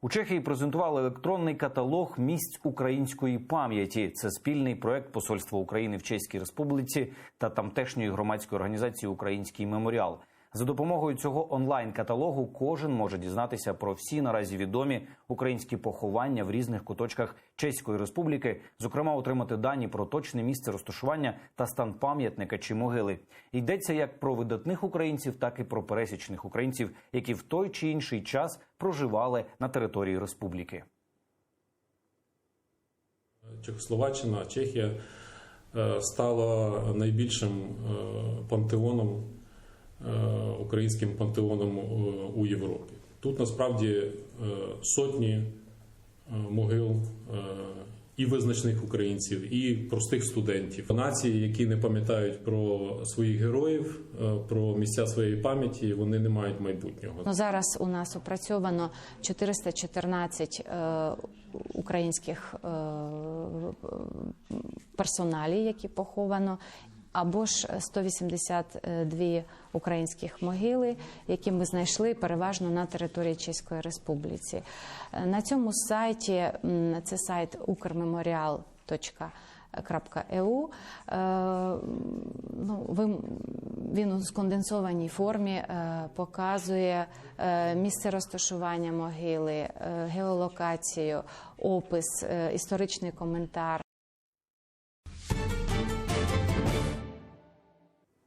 У Чехії презентували електронний каталог місць української пам'яті. Це спільний проект Посольства України в Чеській Республіці та тамтешньої громадської організації «Український меморіал». За допомогою цього онлайн-каталогу кожен може дізнатися про всі наразі відомі українські поховання в різних куточках Чеської Республіки, зокрема отримати дані про точне місце розташування та стан пам'ятника чи могили. Йдеться як про видатних українців, так і про пересічних українців, які в той чи інший час проживали на території республіки. Чехословаччина, Чехія стала найбільшим пантеоном, українським пантеоном у Європі. Тут насправді сотні могил і визначних українців, і простих студентів. Нації, які не пам'ятають про своїх героїв, про місця своєї пам'яті, вони не мають майбутнього. Зараз у нас опрацьовано 414 українських персоналій, які поховано, або ж 182 українських могили, які ми знайшли переважно на території Чеської Республіки. На цьому сайті, це сайт ukrmemorial.eu, він у сконденсованій формі показує місце розташування могили, геолокацію, опис, історичний коментар.